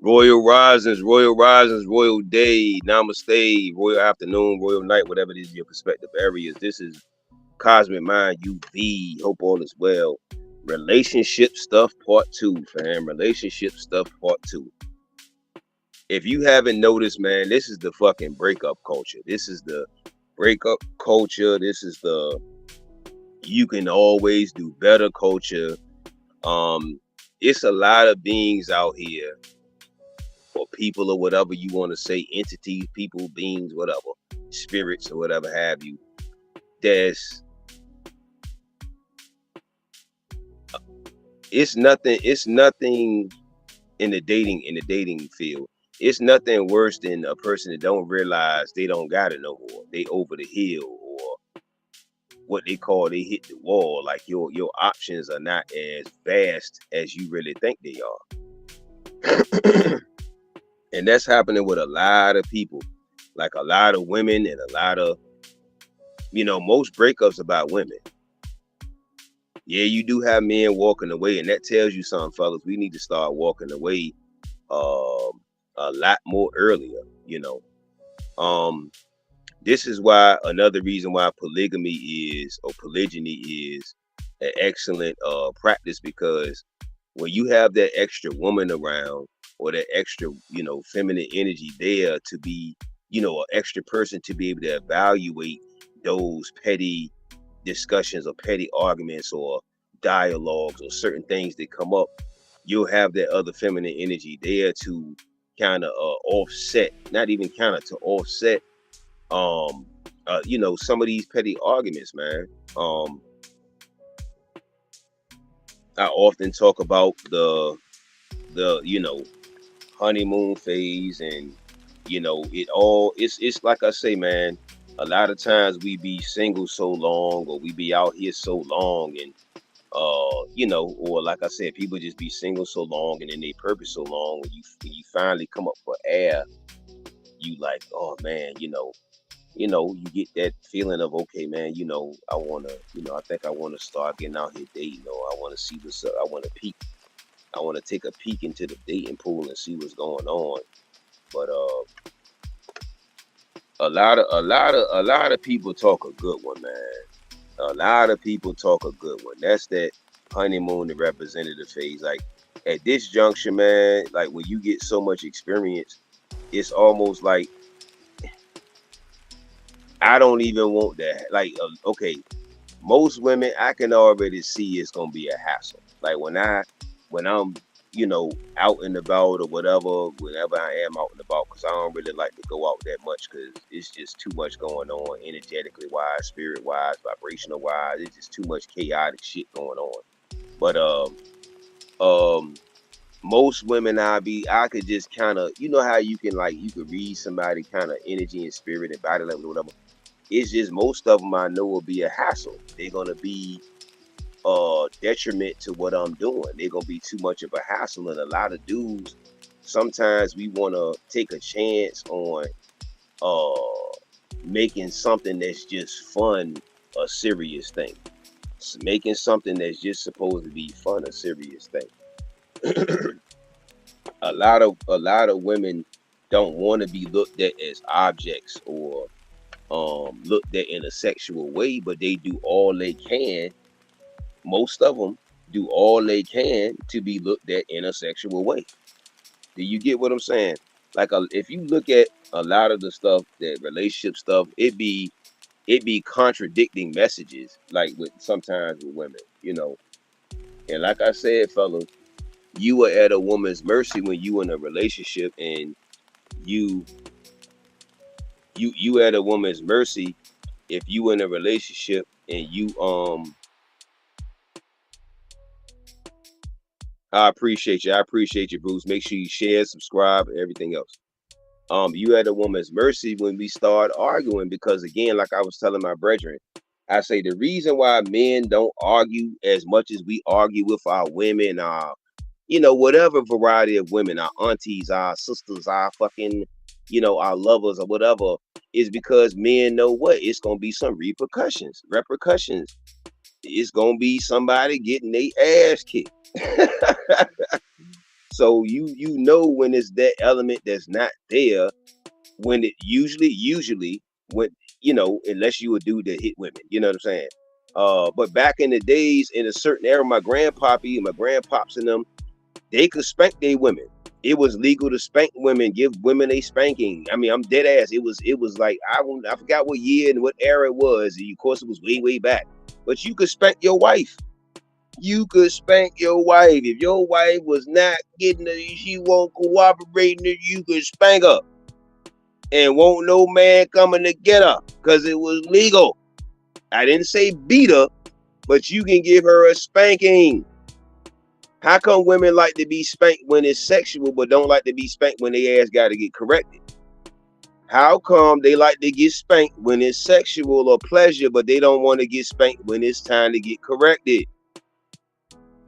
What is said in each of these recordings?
Royal Risings, Royal Day, Namaste, Royal Afternoon, Royal Night, whatever it is your perspective areas. This is Cosmic Mind UV. Hope all is well. Relationship stuff part two, fam. Relationship stuff part two. If you haven't noticed, man, this is the fucking breakup culture. This is the breakup culture. This is the you can always do better culture. Um, it's a lot of beings out here, or people, or whatever you want to say, entities, people, beings, whatever, spirits, or whatever have you. There's it's nothing in the dating field. It's nothing worse than a person that don't realize they don't got it no more. They over the hill, or what they call they hit the wall. Like your options are not as vast as you really think they are. And that's happening with a lot of people, like a lot of women, and a lot of, most breakups about women. Yeah, you do have men walking away, and that tells you something, fellas. We need to start walking away a lot more earlier. Um, this is why, another reason why polygamy is, or polygyny is, an excellent practice, because when you have that extra woman around, or that extra, feminine energy there to be, an extra person to be able to evaluate those petty discussions or petty arguments or dialogues or certain things that come up, you'll have that other feminine energy there to kind of offset, not even kind of to offset, some of these petty arguments, man. I often talk about the honeymoon phase, and it's like I say, man, a lot of times we be single so long, or we be out here so long, and or like I said, people just be single so long, and then they purpose so long, when you finally come up for air, you like, oh man, you get that feeling of, okay, man, I wanna, I think I wanna start getting out here dating, or I wanna see what's up, I wanna take a peek into the dating pool and see what's going on. But a lot of people talk a good one, man. A lot of people talk a good one. That's that honeymoon and representative phase. Like at this juncture, man, like when you get so much experience, it's almost like I don't even want that. Like, okay, most women I can already see it's gonna be a hassle. Like when I'm out and about, or whatever, whenever I am out and about, because I don't really like to go out that much, because it's just too much going on, energetically wise, spirit wise, vibrational wise. It's just too much chaotic shit going on. But um most women I could just kind of, how you can, like, you could read somebody kind of energy and spirit and body language, whatever. It's just most of them I know will be a hassle. They're gonna be detriment to what I'm doing. They're gonna be too much of a hassle. And a lot of dudes, sometimes we wanna take a chance on making something that's just fun a serious thing. Making something that's just supposed to be fun a serious thing. A lot of women don't want to be looked at as objects, or looked at in a sexual way, but they do all they can. Most of them do all they can to be looked at in a sexual way. Do you get what I'm saying? Like, if you look at a lot of the stuff, that relationship stuff, it be contradicting messages, like with sometimes with women. And like I said, fellas, you are at a woman's mercy when you in a relationship, and you you at a woman's mercy if you in a relationship, and I appreciate you, Bruce. Make sure you share, subscribe, and everything else. You at a woman's mercy when we start arguing, because again, like I was telling my brethren, I say the reason why men don't argue as much as we argue with our women, our, whatever variety of women, our aunties, our sisters, our fucking, our lovers, or whatever, is because men know what, it's gonna be some repercussions. It's gonna be somebody getting their ass kicked. So you know when it's that element that's not there, when it usually when unless you would do the hit women, you know what I'm saying? But back in the days, in a certain era, my grandpoppy and my grandpops and them, they could spank their women. It was legal to spank women, give women a spanking. I mean, I'm dead ass. It was like I forgot what year and what era it was. Of course, it was way back. But you could spank your wife. You could spank your wife if your wife was not getting it. She won't cooperating. You could spank her, and won't no man coming to get her because it was legal. I didn't say beat her, but you can give her a spanking. How come women like to be spanked when it's sexual, but don't like to be spanked when their ass got to get corrected? How come they like to get spanked when it's sexual or pleasure, but they don't want to get spanked when it's time to get corrected?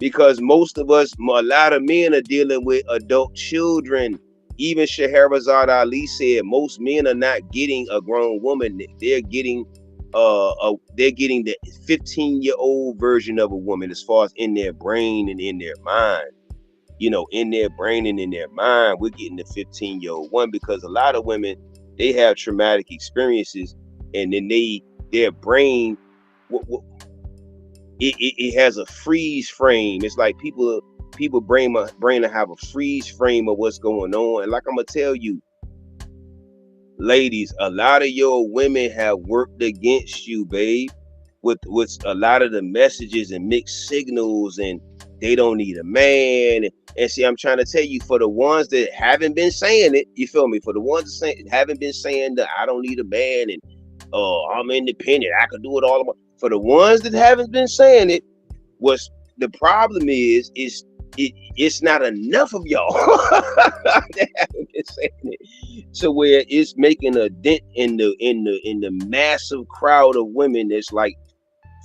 Because most of us, a lot of men are dealing with adult children. Even Shahrazad Ali said most men are not getting a grown woman. They're getting the 15-year-old version of a woman, as far as in their brain and in their mind. In their brain and in their mind, we're getting the 15-year-old one, because a lot of women, they have traumatic experiences, and then their brain, it has a freeze frame. It's like people brain to have a freeze frame of what's going on. And like I'm gonna tell you, ladies, a lot of your women have worked against you, babe, with a lot of the messages and mixed signals, and they don't need a man. And see, I'm trying to tell you, for the ones that haven't been saying it, you feel me? For the ones that haven't been saying that I don't need a man, and I'm independent, I can do it all. For the ones that haven't been saying it, what's the problem is it's not enough of y'all that haven't been saying it, to where it's making a dent in the massive crowd of women that's like,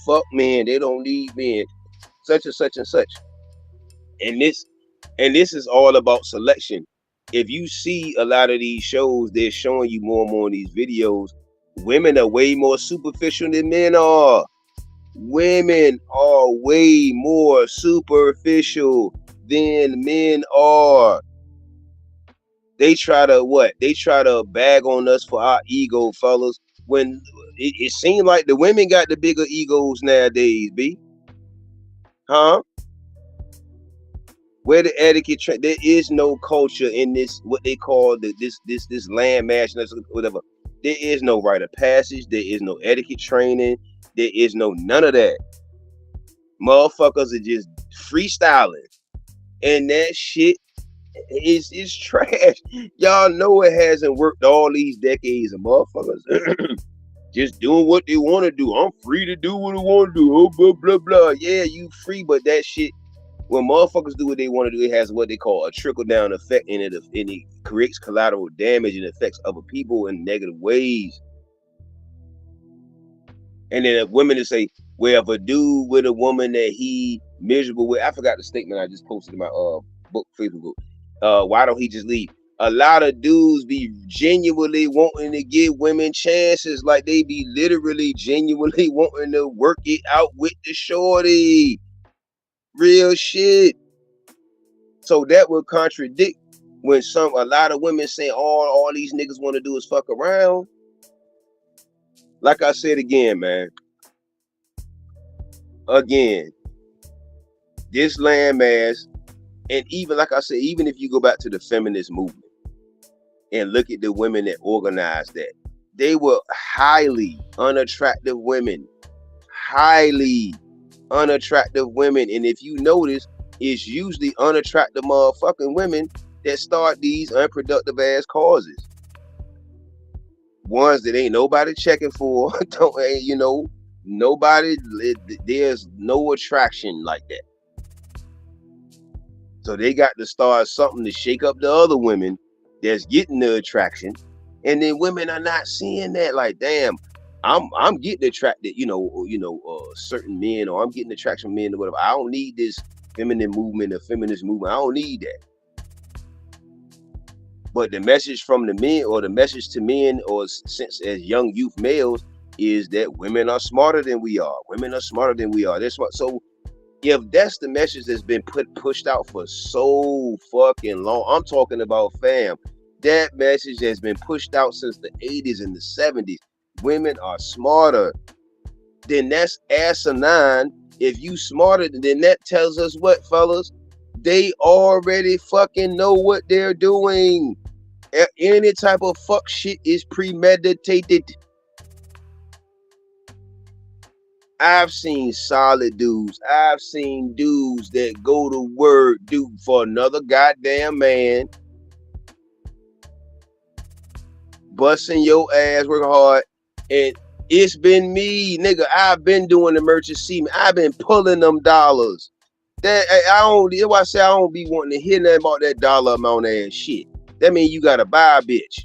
fuck man, they don't need men, such and such and such. And this is all about selection. If you see a lot of these shows, they're showing you more and more in these videos, women are way more superficial than men are. Women are way more superficial than men are. They try to bag on us for our ego, fellas, when it seems like the women got the bigger egos nowadays, B. Huh? Where the etiquette there is no culture in this, what they call this land mass, whatever. There is no rite of passage. There is no etiquette training. There is none of that. Motherfuckers are just freestyling, and that shit is trash. Y'all know it hasn't worked all these decades of motherfuckers just doing what they want to do. I'm free to do what I want to do. Oh, blah blah blah. Yeah, you free, but that shit, when motherfuckers do what they want to do, it has what they call a trickle down effect, and it creates collateral damage and affects other people in negative ways. And then women to say, well, if a dude with a woman that he miserable with, I forgot the statement I just posted in my book, Facebook book. Why don't he just leave? A lot of dudes be genuinely wanting to give women chances, like they be literally genuinely wanting to work it out with the shorty. Real shit. So that would contradict when a lot of women say all these niggas want to do is fuck around. Like I said again, man. Again, this landmass, and even like I said, even if you go back to the feminist movement and look at the women that organized that, they were highly unattractive women. Highly unattractive women. And if you notice, it's usually unattractive motherfucking women that start these unproductive ass causes. Ones that ain't nobody checking for, nobody, there's no attraction like that. So they got to start something to shake up the other women that's getting the attraction. And then women are not seeing that, like, damn, I'm getting attracted, certain men, or I'm getting attraction from men or whatever. I don't need this feminine movement or feminist movement. I don't need that. But the message from the men, or the message to men, or since as young youth males, is that women are smarter than we are. Women are smarter than we are. They're smart. So If that's the message that's been pushed out for so fucking long, I'm talking about, fam, that message has been pushed out since the 80s and the 70s. Women are smarter. Then that's asinine. If you smarter, then that tells us what, fellas? They already fucking know what they're doing. Any type of fuck shit is premeditated. I've seen solid dudes. I've seen dudes that go to work, do for another goddamn man, busting your ass, working hard, and it's been me, nigga. I've been doing emergency. I've been pulling them dollars. That I don't. That's why I say I don't be wanting to hear nothing about that dollar amount ass shit. That means you gotta buy a bitch.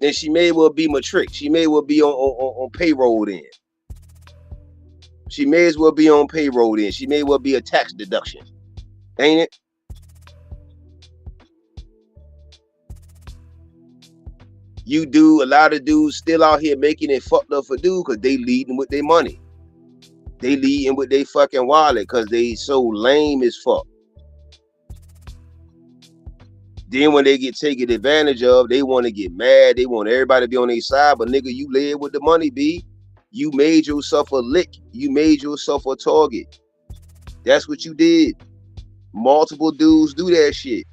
And she may well be matric. She may well be on payroll then. She may as well be on payroll then. She may well be a tax deduction. Ain't it? You do, a lot of dudes still out here making it fucked up for dudes because they leading with their money. They leading with their fucking wallet because they so lame as fuck. Then when they get taken advantage of, they want to get mad. They want everybody to be on their side. But nigga, you led with the money, B. You made yourself a lick. You made yourself a target. That's what you did. Multiple dudes do that shit.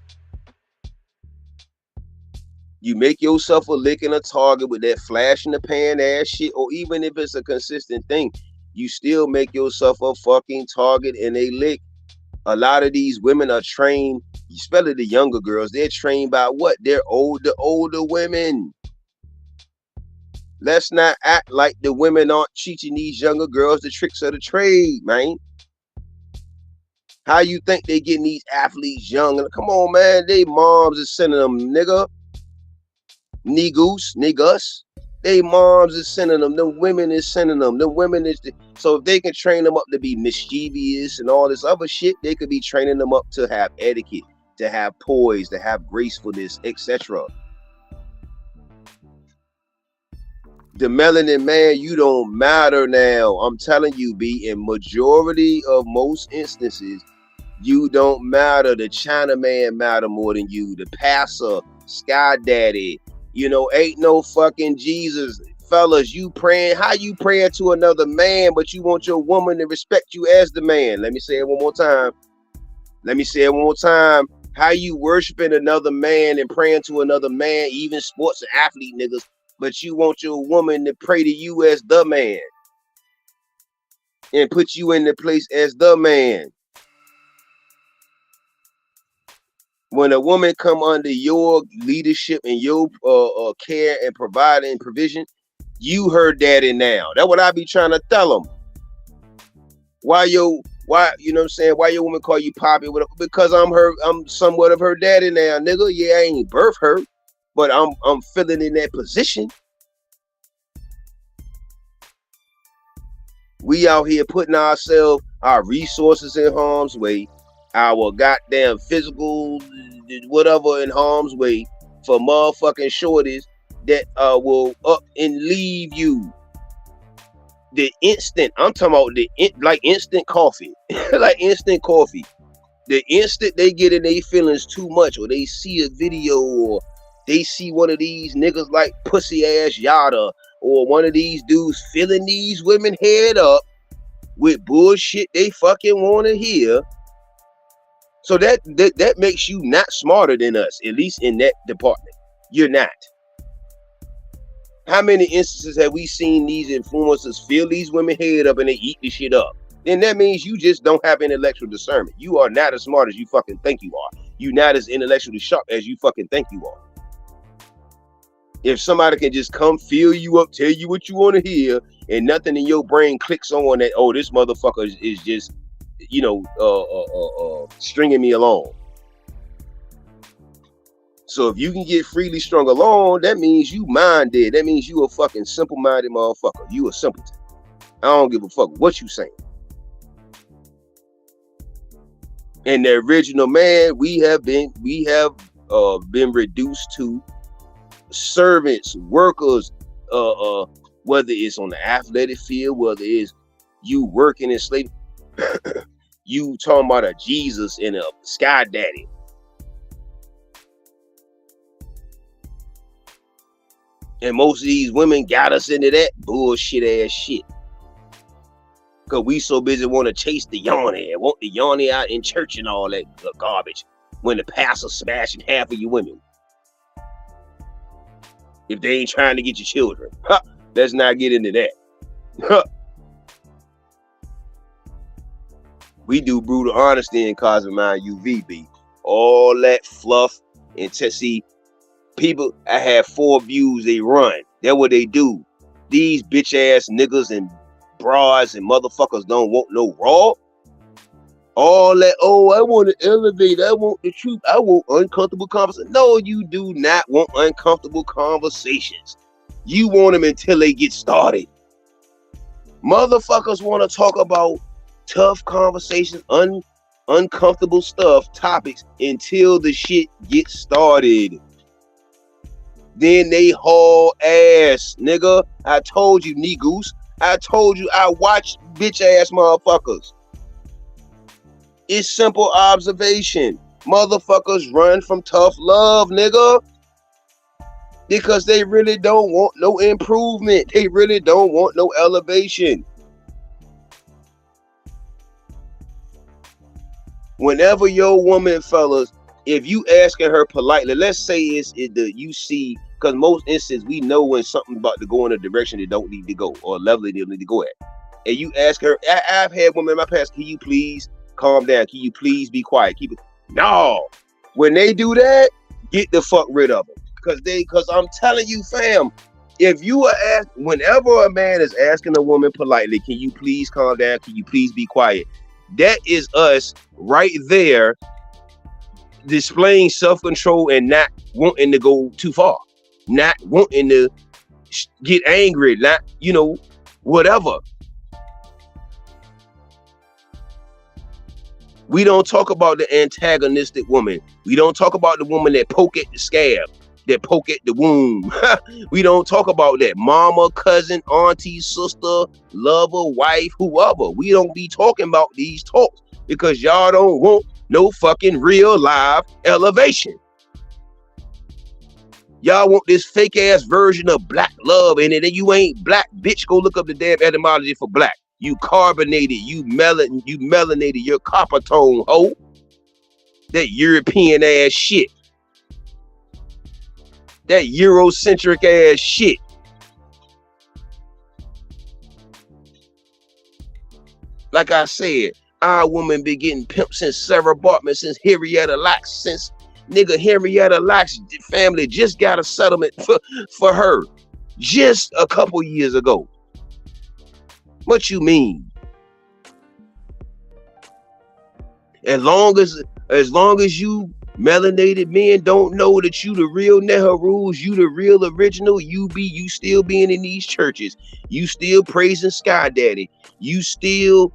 You make yourself a lick and a target with that flash in the pan ass shit, or even if it's a consistent thing, you still make yourself a fucking target and a lick. A lot of these women are trained, especially the younger girls, they're trained by what? They're older women. Let's not act like the women aren't teaching these younger girls the tricks of the trade, man. How you think they getting these athletes young? Come on, man. They moms is sending them, nigga. Niggas. They moms is sending them. The women is sending them. The women is... So if they can train them up to be mischievous and all this other shit, they could be training them up to have etiquette, to have poise, to have gracefulness, etc. The melanin man, you don't matter now. I'm telling you, B, in majority of most instances, you don't matter. The Chinaman matter more than you. The passer, Sky Daddy, you know, ain't no fucking Jesus. Fellas, you praying, how you praying to another man, but you want your woman to respect you as the man? Let me say it one more time. How you worshiping another man and praying to another man, even sports and athlete niggas, but you want your woman to pray to you as the man and put you in the place as the man. When a woman come under your leadership and your care and providing and provision, you her daddy now. That's what I be trying to tell them. Why you know what I'm saying? Why your woman call you Poppy? Because I'm somewhat of her daddy now, nigga. Yeah, I ain't birth her, but I'm feeling in that position. We out here putting ourselves, our resources in harm's way, our goddamn physical whatever in harm's way for motherfucking shorties that will up and leave you. The instant, I'm talking about like instant coffee. Like instant coffee. The instant they get in their feelings too much, or they see a video, or they see one of these niggas like pussy ass Yada, or one of these dudes filling these women head up with bullshit they fucking want to hear. So that makes you not smarter than us, at least in that department. You're not. How many instances have we seen these influencers fill these women head up and they eat the shit up? Then that means you just don't have intellectual discernment. You are not as smart as you fucking think you are. You're not as intellectually sharp as you fucking think you are. If somebody can just come fill you up, tell you what you want to hear, and nothing in your brain clicks on that, oh, this motherfucker is just, stringing me along. So if you can get freely strung along, that means you mind dead. That means you a fucking simple-minded motherfucker. You a simpleton. I don't give a fuck what you saying. And the original man, we have been reduced to servants, workers, whether it's on the athletic field, whether it's you working in slavery. You talking about a Jesus and a Sky Daddy. And most of these women got us into that bullshit ass shit. Cause we so busy want to chase the yawny, want the yawny out in church and all that garbage. When the pastor's smashing half of your women. If they ain't trying to get your children. Let's not get into that. We do brutal honesty in Cosmic Mind UVB. All that fluff and see people. I have 4 views they run. That's what they do. These bitch ass niggas and bras and motherfuckers don't want no raw. All that, oh, I want to elevate. I want the truth. I want uncomfortable conversations. No, you do not want uncomfortable conversations. You want them until they get started. Motherfuckers want to talk about tough conversations, uncomfortable stuff, topics until the shit gets started. Then they haul ass, nigga. I told you, niggas. I told you I watch bitch ass motherfuckers. It's simple observation. Motherfuckers run from tough love, nigga. Because they really don't want no improvement. They really don't want no elevation. Whenever your woman, fellas, if you asking her politely, let's say it's the you see, because most instances we know when something about to go in a direction they don't need to go or a level they don't need to go at. And you ask her, I've had women in my past, can you please calm down? Can you please be quiet? Keep it. No. When they do that, get the fuck rid of them. Because I'm telling you, fam, if you are asked, whenever a man is asking a woman politely, can you please calm down? Can you please be quiet? That is us right there displaying self-control and not wanting to go too far, not wanting to get angry, not, whatever. We don't talk about the antagonistic woman. We don't talk about the woman that poke at the scab, that poke at the womb. We don't talk about that. Mama, cousin, auntie, sister, lover, wife, whoever. We don't be talking about these talks because y'all don't want no fucking real live elevation. Y'all want this fake ass version of black love, and then you ain't black, bitch. Go look up the damn etymology for black. You carbonated, you melanated, you're copper tone, ho. That European ass shit. That Eurocentric ass shit. Like I said, our woman been getting pimped since Sarah Bartman, since Henrietta Lacks, since nigga Henrietta Lacks family just got a settlement for her just a couple years ago. What you mean? As long as you melanated men don't know that you the real Nehrus, you the real original, you still being in these churches, you still praising Sky Daddy, you still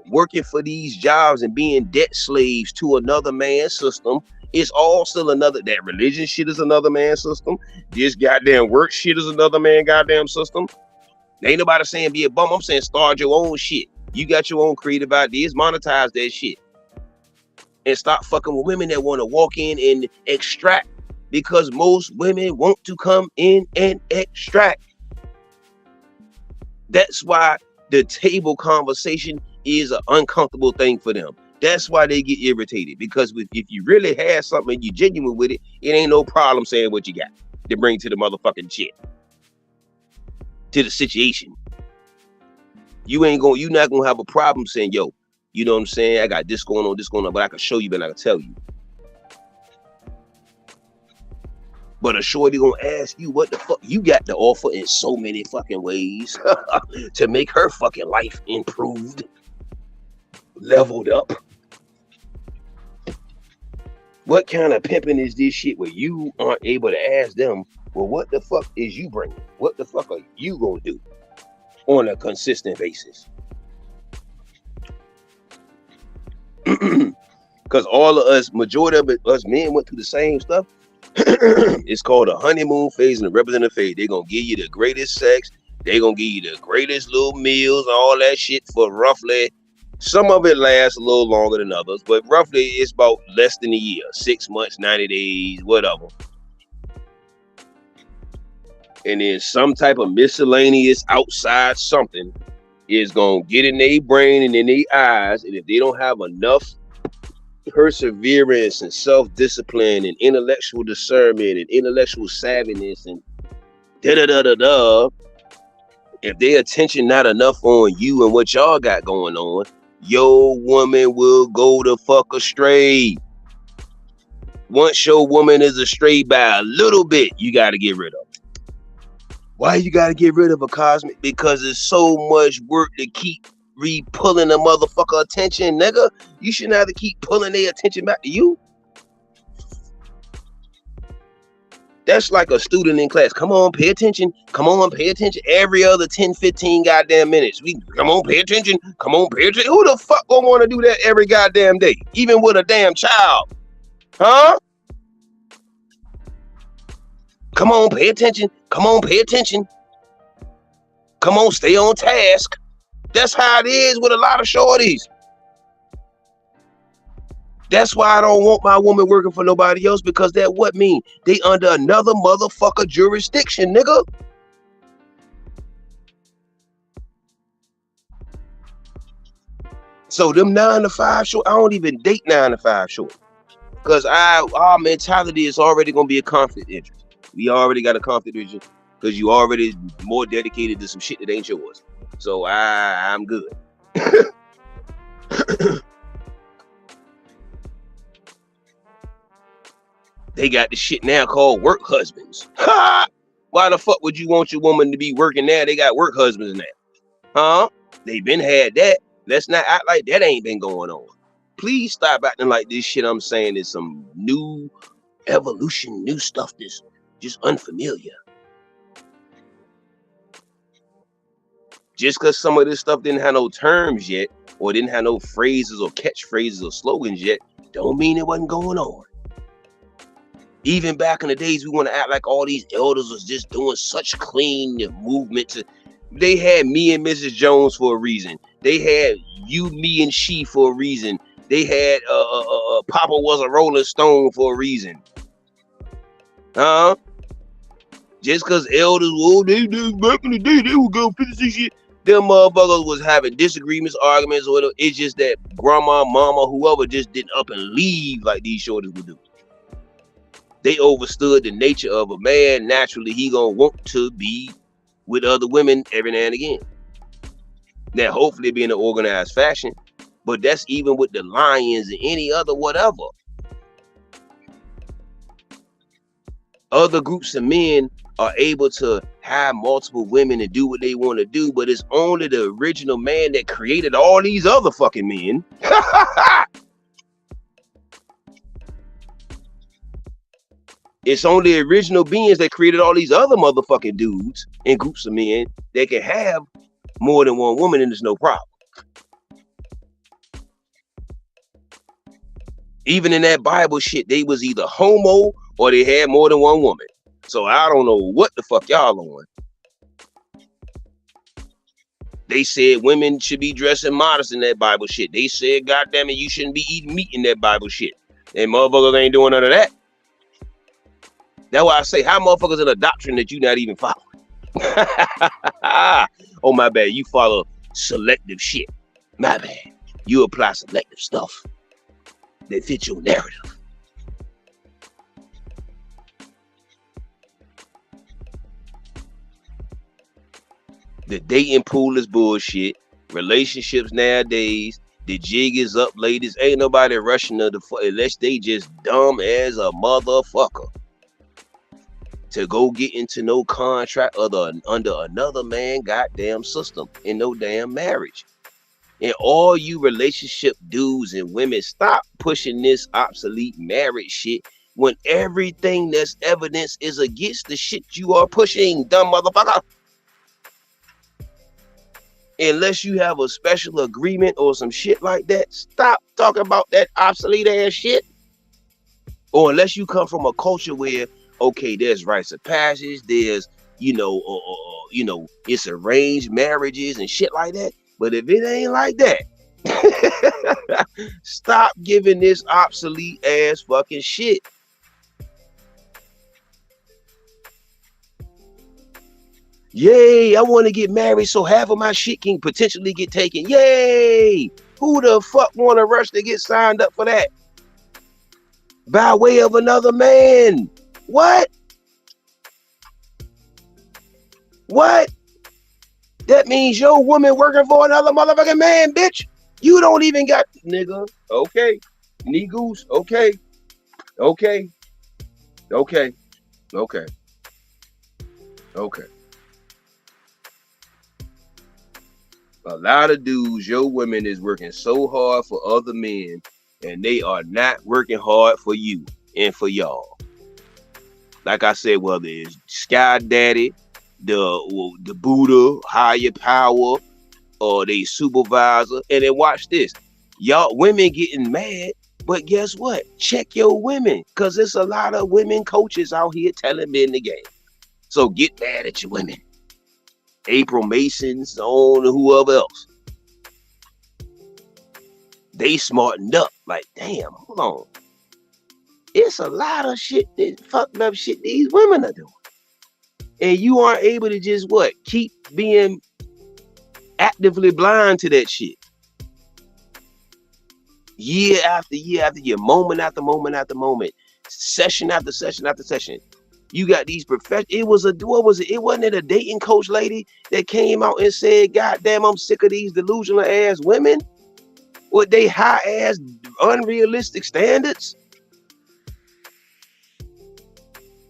working for these jobs and being debt slaves to another man's system. It's all still another. That religion shit is another man's system. This goddamn work shit is another man's goddamn system. Ain't nobody saying be a bum. I'm saying start your own shit. You got your own creative ideas. Monetize that shit. And stop fucking with women that want to walk in and extract. Because most women want to come in and extract. That's why the table conversation is an uncomfortable thing for them. That's why they get irritated. Because if you really have something and you're genuine with it, it ain't no problem saying what you got to bring to the motherfucking shit. To the situation. You're not gonna have a problem saying, yo, you know what I'm saying? I got this going on, but I can show you, but I can tell you. But a shorty gonna ask you what the fuck you got to offer in so many fucking ways to make her fucking life improved, leveled up. What kind of pimping is this shit where you aren't able to ask them, well, what the fuck is you bringing? What the fuck are you gonna do on a consistent basis? Because all of us, majority of us men went through the same stuff. It's called a honeymoon phase and a representative phase. They're gonna give you the greatest sex. They gonna give you the greatest little meals and all that shit for roughly, some of it lasts a little longer than others, but roughly it's about less than a year, 6 months, 90 days, whatever. And then some type of miscellaneous outside something is gonna get in their brain and in their eyes, and if they don't have enough perseverance and self-discipline and intellectual discernment and intellectual savviness and da-da-da-da-da, if their attention not enough on you and what y'all got going on, your woman will go the fuck astray. Once your woman is astray by a little bit, you got to get rid of her. Why you got to get rid of a Cosmic? Because it's so much work to keep re-pulling a motherfucker attention, nigga. You shouldn't have to keep pulling their attention back to you. That's like a student in class. Come on, pay attention. Come on, pay attention. Every other 10, 15 goddamn minutes. Come on, pay attention. Come on, pay attention. Who the fuck gonna want to do that every goddamn day? Even with a damn child. Huh? Come on, pay attention. Come on, pay attention. Come on, stay on task. That's how it is with a lot of shorties. That's why I don't want my woman working for nobody else, because that what mean? They under another motherfucker jurisdiction, nigga. So them 9 to 5 short, I don't even date 9 to 5 short. Because our mentality is already gonna be a conflict interest. We already got a conflict interest because you already more dedicated to some shit that ain't yours. So I'm good. They got the shit now called work husbands. Ha! Why the fuck would you want your woman to be working now? They got work husbands now. Huh? They been had that. Let's not act like that ain't been going on. Please stop acting like this shit I'm saying is some new evolution, new stuff that's just unfamiliar. Just because some of this stuff didn't have no terms yet, or didn't have no phrases or catchphrases or slogans yet, don't mean it wasn't going on. Even back in the days, we want to act like all these elders was just doing such clean movement. They had me and Mrs. Jones for a reason. They had you, me, and she for a reason. They had Papa was a Rolling Stone for a reason. Huh? Just because elders, well, they back in the day, they would go 56 years. Them motherfuckers was having disagreements, arguments, or whatever. It's just that grandma, mama, whoever just didn't up and leave like these shorties would do. They understood the nature of a man. Naturally, he gonna want to be with other women every now and again. Now, hopefully, be in an organized fashion. But that's even with the Lions and any other whatever. Other groups of men are able to have multiple women and do what they want to do, but it's only the original man that created all these other fucking men. It's only the original beings that created all these other motherfucking dudes and groups of men that can have more than one woman, and there's no problem. Even in that Bible shit, they was either homo or they had more than one woman. So I don't know what the fuck y'all on. They said women should be dressing modest in that Bible shit. They said, goddamn it, you shouldn't be eating meat in that Bible shit. And motherfuckers ain't doing none of that. That's why I say, how motherfuckers in a doctrine that you not even following? Oh, my bad. You follow selective shit. My bad. You apply selective stuff that fits your narrative. The dating pool is bullshit. Relationships nowadays, the jig is up, ladies. Ain't nobody rushing to the unless they just dumb as a motherfucker to go get into no contract under another man goddamn system in no damn marriage. And all you relationship dudes and women, stop pushing this obsolete marriage shit when everything that's evidence is against the shit you are pushing, dumb motherfucker. Unless you have a special agreement or some shit like that, stop talking about that obsolete ass shit. Or unless you come from a culture where, okay, there's rites of passage, there's, it's arranged marriages and shit like that. But if it ain't like that, stop giving this obsolete ass fucking shit. Yay, I want to get married so half of my shit can potentially get taken. Yay! Who the fuck want to rush to get signed up for that? By way of another man. What? What? That means your woman working for another motherfucking man, bitch. You don't even got, nigga. Okay. Knee goose. Okay. Okay. Okay. Okay. Okay. A lot of dudes, your women is working so hard for other men, and they are not working hard for you and for y'all. Like I said, whether it's Sky Daddy, the Buddha, higher power, or they supervisor, and then watch this. Y'all women getting mad, but guess what? Check your women, because there's a lot of women coaches out here telling men the game. So get mad at your women. April Mason's on whoever else. They smartened up. Like, damn, hold on. It's a lot of shit, that fucked up shit these women are doing. And you aren't able to just what? Keep being actively blind to that shit. Year after year after year, moment after moment after moment, session after session after session. You got these professionals. It wasn't a dating coach lady that came out and said, God damn, I'm sick of these delusional ass women with they high ass unrealistic standards.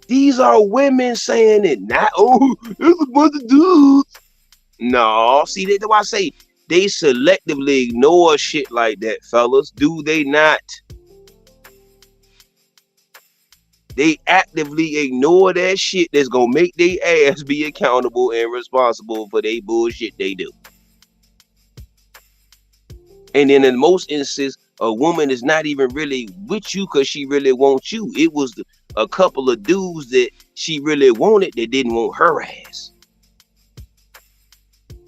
These are women saying it, not, oh, it's a bunch of dudes. No, see, that's why I say they selectively ignore shit like that, fellas. Do they not? They actively ignore that shit that's gonna make their ass be accountable and responsible for their bullshit they do. And then in most instances, a woman is not even really with you because she really wants you. It was a couple of dudes that she really wanted that didn't want her ass.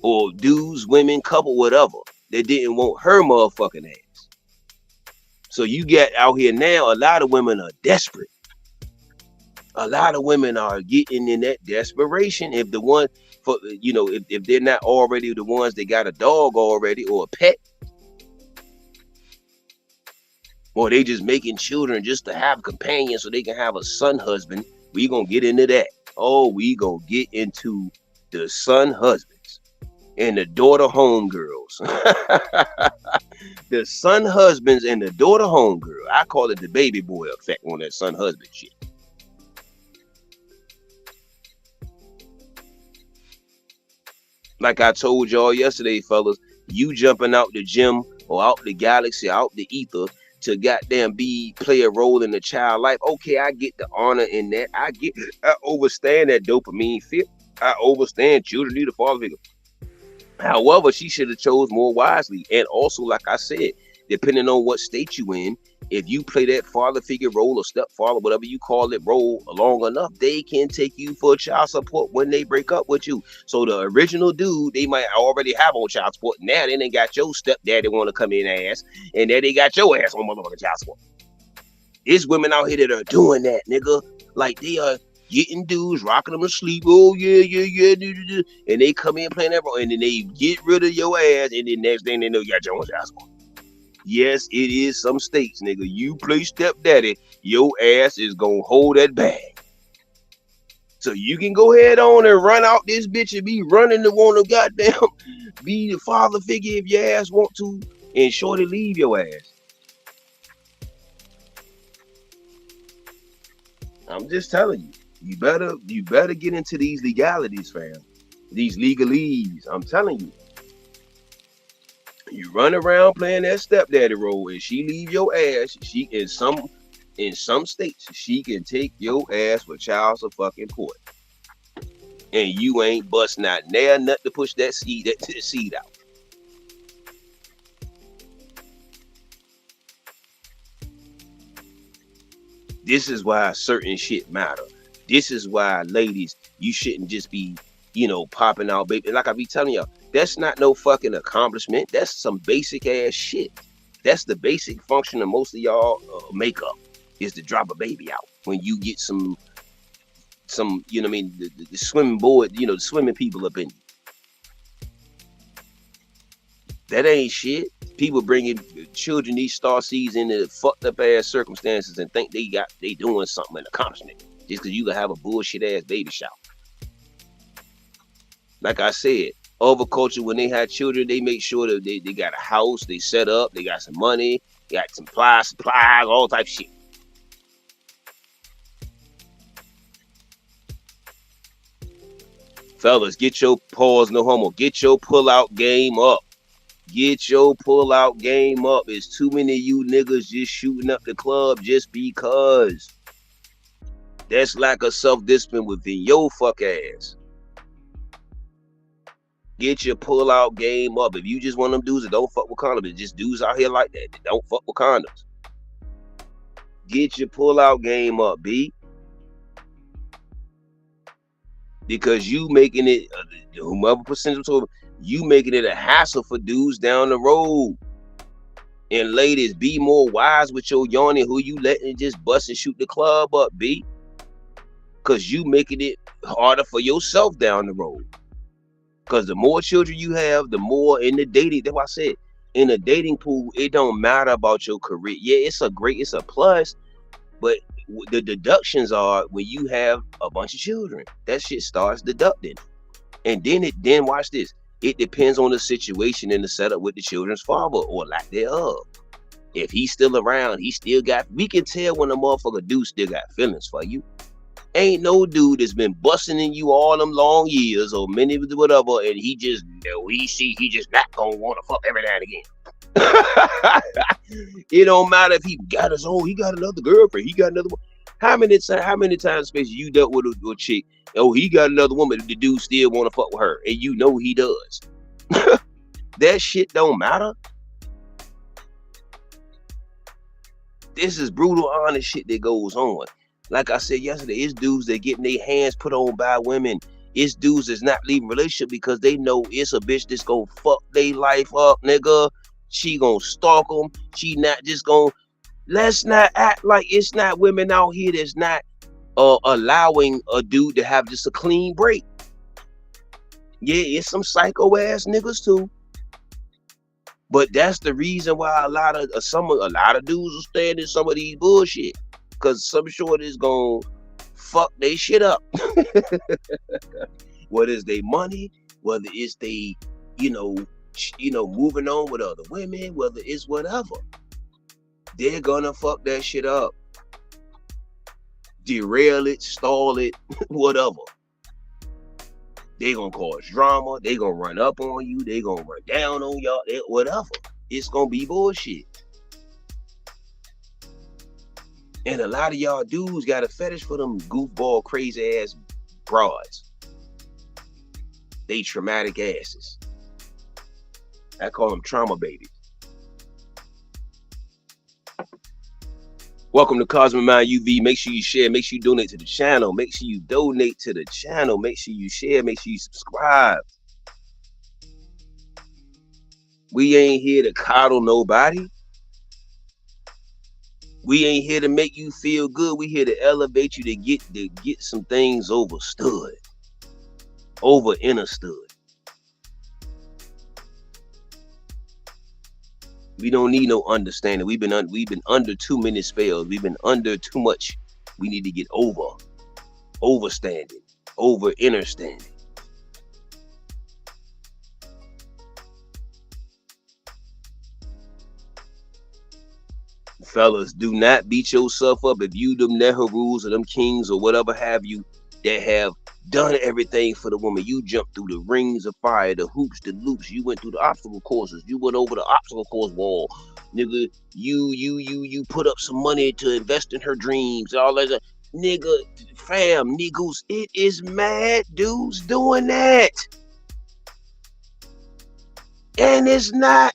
Or dudes, women, couple, whatever, that didn't want her motherfucking ass. So you get out here now, a lot of women are desperate. A lot of women are getting in that desperation. If the one for if they're not already the ones that got a dog already or a pet, or they just making children just to have companions so they can have a son husband, we gonna get into that. Oh, we gonna get into the son husbands and the daughter homegirls. The son husbands and the daughter homegirl. I call it the baby boy effect on that son husband shit. Like I told y'all yesterday, fellas, you jumping out the gym or out the galaxy, out the ether to goddamn play a role in the child life. Okay, I get the honor in that. I understand that dopamine fit. I understand children need a father figure. However, she should have chose more wisely. And also, like I said, depending on what state you in, if you play that father figure role or stepfather, whatever you call it, role long enough, they can take you for child support when they break up with you. So the original dude, they might already have on child support. Now they ain't got your stepdaddy want to come in ass, and then they got your ass on motherfucking child support. There's women out here that are doing that, nigga. Like they are getting dudes, rocking them to sleep. Oh yeah, and they come in playing that role, and then they get rid of your ass, and then next thing they know, you got your own child support. Yes, it is some states, nigga. You play stepdaddy, your ass is gonna hold that bag. So you can go ahead on and run out this bitch and be running to want to goddamn be the father figure if your ass want to, and shorty leave your ass. I'm just telling you, you better get into these legalities, fam. These legalese. I'm telling you. You run around playing that stepdaddy role, and she leave your ass. She in some states, she can take your ass for child support, and you ain't busting out there nothing to push that seed out. This is why certain shit matter. This is why, ladies, you shouldn't just be, popping out, baby. Like I be telling y'all, that's not no fucking accomplishment. That's some basic ass shit. That's the basic function of most of y'all makeup is to drop a baby out when you get some, the swimming board, the swimming people up in you. That ain't shit. People bringing children these star seeds into fucked up ass circumstances and think they doing something, an accomplishment, just because you can have a bullshit ass baby shower. Like I said, overculture, when they had children, they make sure that they got a house, they set up, they got some money, they got some supplies, all type of shit. Fellas, get your pause, no homo. Get your pull-out game up. Get your pull-out game up. It's too many of you niggas just shooting up the club just because. That's lack of self-discipline within your fuck ass. Get your pull-out game up. If you just one of them dudes that don't fuck with condoms, just dudes out here like that don't fuck with condoms. Get your pull-out game up, B. Because you making it, whomever percentage you making it a hassle for dudes down the road. And ladies, be more wise with your yawning who you letting just bust and shoot the club up, B. Because you making it harder for yourself down the road. Because the more children you have, the more in the dating, that's why I said, in the dating pool, it don't matter about your career. Yeah, it's a plus, but the deductions are when you have a bunch of children, that shit starts deducting. And then watch this. It depends on the situation and the setup with the children's father or lack thereof. If he's still around, we can tell when a motherfucker dude still got feelings for you. Ain't no dude that's been busting in you all them long years or many whatever, and he just not gonna want to fuck every now and again. It don't matter if he got he got another girlfriend, he got another one. How many times space you dealt with a chick? Oh, he got another woman. The dude still want to fuck with her, and you know he does. That shit don't matter. This is brutal, honest shit that goes on. Like I said yesterday, it's dudes that getting their hands put on by women. It's dudes that's not leaving relationship because they know it's a bitch that's gonna fuck their life up, nigga. She gonna stalk them. She not just gonna. Let's not act like it's not women out here that's not allowing a dude to have just a clean break. Yeah, it's some psycho ass niggas too. But that's the reason why a lot of dudes will stand in some of these bullshit. Cause some short is gonna fuck they shit up. Whether it's they money, whether it's they, moving on with other women, whether it's whatever. They're gonna fuck that shit up. Derail it, stall it, whatever. They gonna cause drama. They gonna run up on you. They gonna run down on y'all. Whatever. It's gonna be bullshit. And a lot of y'all dudes got a fetish for them goofball, crazy ass broads. They traumatic asses. I call them trauma babies. Welcome to Cosmic Mind UV. Make sure you share. Make sure you donate to the channel. Make sure you donate to the channel. Make sure you share. Make sure you subscribe. We ain't here to coddle nobody. We ain't here to make you feel good. We here to elevate you to get some things understood. We don't need no understanding. We've been under too many spells. We've been under too much. We need to get overstanding, understanding. Fellas, do not beat yourself up if you them Nehrus or them kings or whatever have you that have done everything for the woman. You jumped through the rings of fire, the hoops, the loops. You went through the obstacle courses. You went over the obstacle course wall. Nigga, you put up some money to invest in her dreams. All that. Nigga, fam, niggas, it is mad dudes doing that. And it's not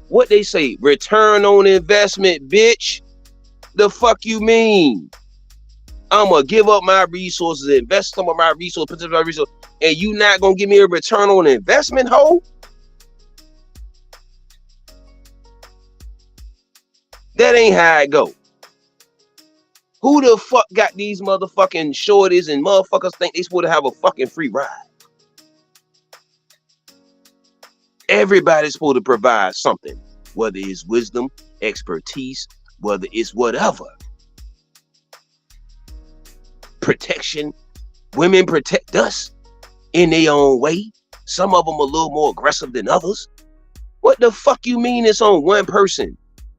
what they say, return on investment, bitch. The fuck you mean? I'm gonna give up my resources, invest some of my resources, potential resources, and you not gonna give me a return on investment, ho? That ain't how it go. Who the fuck got these motherfucking shorties and motherfuckers think they supposed to have a fucking free ride? Everybody's supposed to provide something, whether it's wisdom, expertise, whether it's whatever. Protection. Women protect us in their own way. Some of them a little more aggressive than others. What the fuck you mean it's on one person?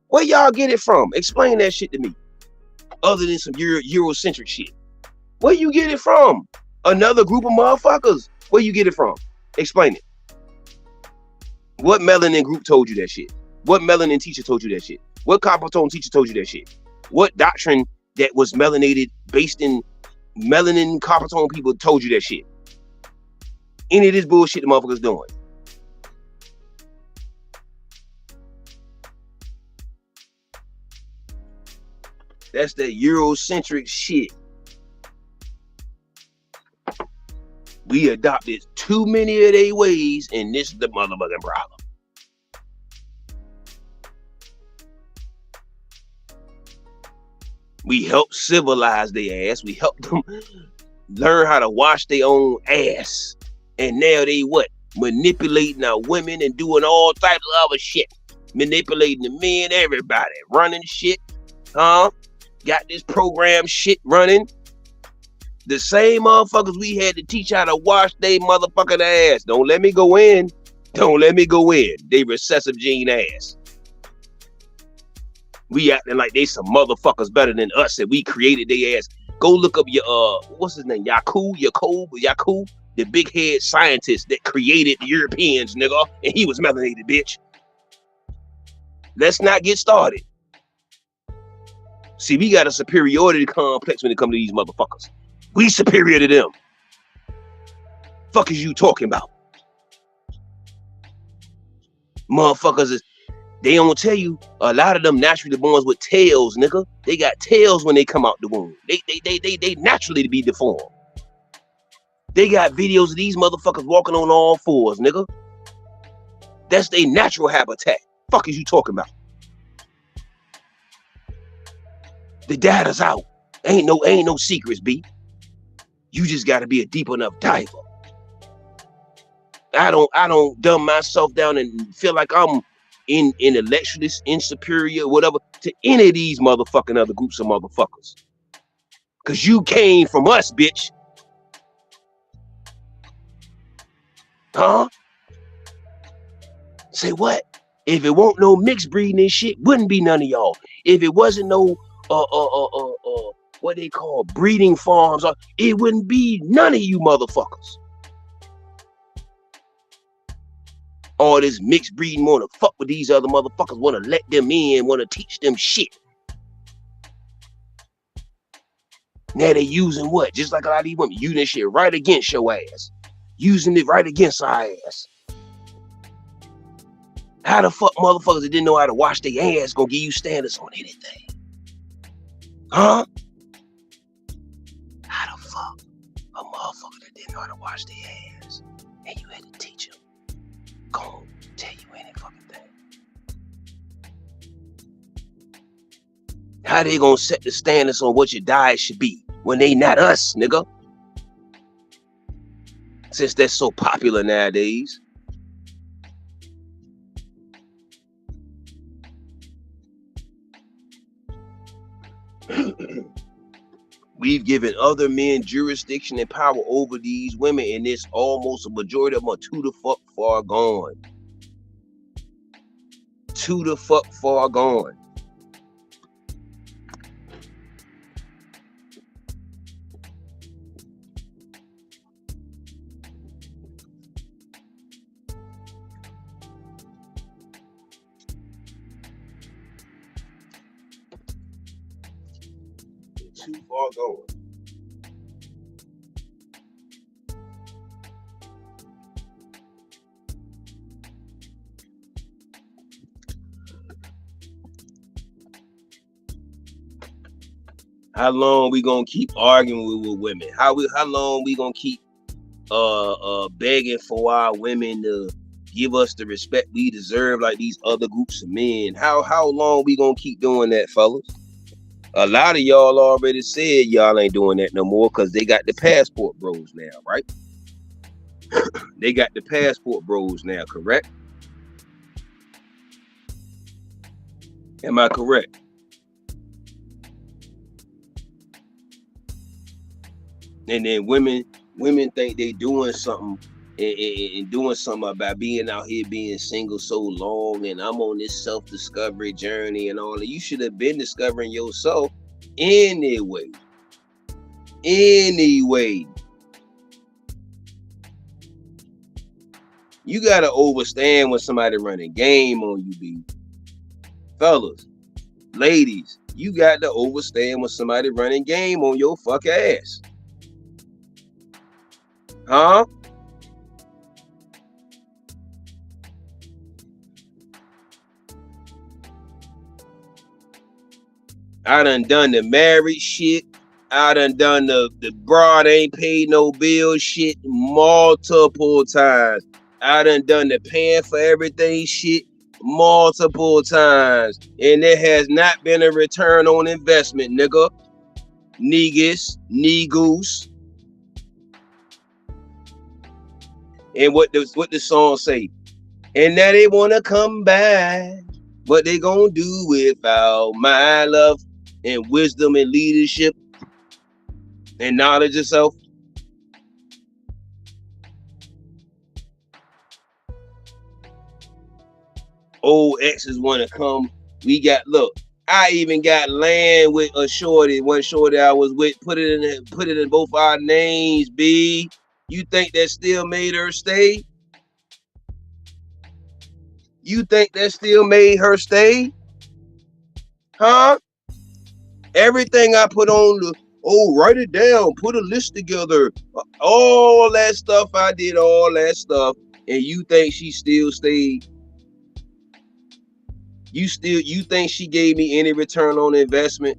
Where y'all get it from? Explain that shit to me. Other than some Eurocentric shit. Where you get it from? Another group of motherfuckers. Where you get it from? Explain it. What melanin group told you that shit? What melanin teacher told you that shit? What copper tone teacher told you that shit? What doctrine that was melanated based in melanin copper tone people told you that shit? Any of this bullshit the motherfuckers doing? That's that Eurocentric shit. We adopted too many of their ways, and this is the motherfucking problem. We helped civilize their ass. We helped them learn how to wash their own ass. And now they what? Manipulating our women and doing all types of other shit. Manipulating the men, everybody. Running shit. Huh? Got this program shit running. The same motherfuckers we had to teach how to wash they motherfucking ass. Don't let me go in. Don't let me go in. They recessive gene ass. We acting like they some motherfuckers better than us and we created their ass. Go look up your what's his name? Yaku, the big head scientist that created the Europeans, nigga, and he was melanated, bitch. Let's not get started. See, we got a superiority complex when it comes to these motherfuckers. We superior to them. Fuck is you talking about? Motherfuckers is, they don't tell you, a lot of them naturally born with tails, nigga. They got tails when they come out the womb. They naturally be deformed. They got videos of these motherfuckers walking on all fours, nigga. That's their natural habitat. Fuck is you talking about? The data's out. Ain't no secrets, B. You just gotta be a deep enough diver. I don't dumb myself down and feel like I'm intellectualist, insuperior, whatever, to any of these motherfucking other groups of motherfuckers. Cause you came from us, bitch. Huh? Say what? If it won't no mixed breeding and shit, wouldn't be none of y'all. If it wasn't no what they call breeding farms, it wouldn't be none of you motherfuckers. All this mixed breeding wanna fuck with these other motherfuckers, wanna let them in, wanna teach them shit. Now they using what? Just like a lot of these women, using this shit right against your ass. Using it right against our ass. How the fuck motherfuckers that didn't know how to wash their ass gonna give you standards on anything? Huh? How the fuck a motherfucker that didn't know how to wash their ass and you had to teach them gonna tell you any fucking thing? How they gonna set the standards on what your diet should be when they not us, nigga? Since that's so popular nowadays. We've given other men jurisdiction and power over these women, and it's almost a majority of them are too the fuck far gone. Too the fuck far gone. Too far gone. How long we gonna keep arguing with women? How long we gonna keep begging for our women to give us the respect we deserve like these other groups of men? How long we gonna keep doing that, fellas? A lot of y'all already said y'all ain't doing that no more because they got the passport bros now, right? They got the passport bros now, correct? Am I correct? And then women think they doing something and doing something about being out here being single so long, and I'm on this self-discovery journey and all that. You should have been discovering yourself anyway. You gotta overstand when somebody running game on you, B. Fellas, ladies, you got to overstand when somebody running game on your fuck ass. Huh? I done the married shit. I done the broad ain't paid no bill shit multiple times. I done the paying for everything shit multiple times. And there has not been a return on investment, nigga. Negus, negoose. And what the song say? And now they wanna come back, but they gonna do without my love and wisdom and leadership and knowledge of self. Old exes wanna come. We got look. I even got land with a shorty. One shorty I was with. Put it in both our names. B. You think that still made her stay? You think that still made her stay? Huh? Everything I put on the write it down, put a list together, all that stuff. I did all that stuff, and you think she still stayed? You think she gave me any return on investment?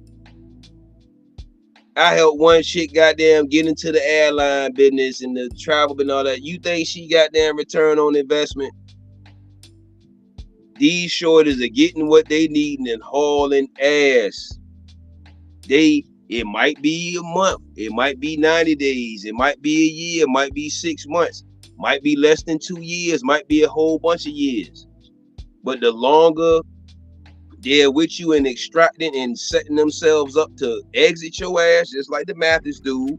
I helped one chick goddamn get into the airline business and the travel and all that. You think she goddamn return on investment? These shorties are getting what they need and hauling ass. It might be a month, it might be 90 days, it might be a year, it might be 6 months, might be less than 2 years, might be a whole bunch of years. But the longer they're with you and extracting and setting themselves up to exit your ass, just like the Mathis dude,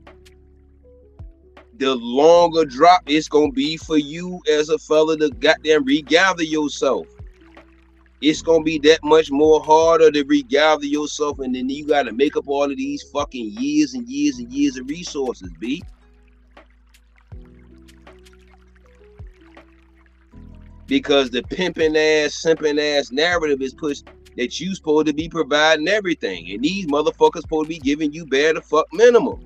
the longer drop it's gonna be for you as a fella to goddamn regather yourself. It's gonna be that much more harder to regather yourself, and then you gotta make up all of these fucking years and years and years of resources, B. Because the pimping ass, simping ass narrative is pushed that you supposed to be providing everything, and these motherfuckers supposed to be giving you bare the fuck minimum.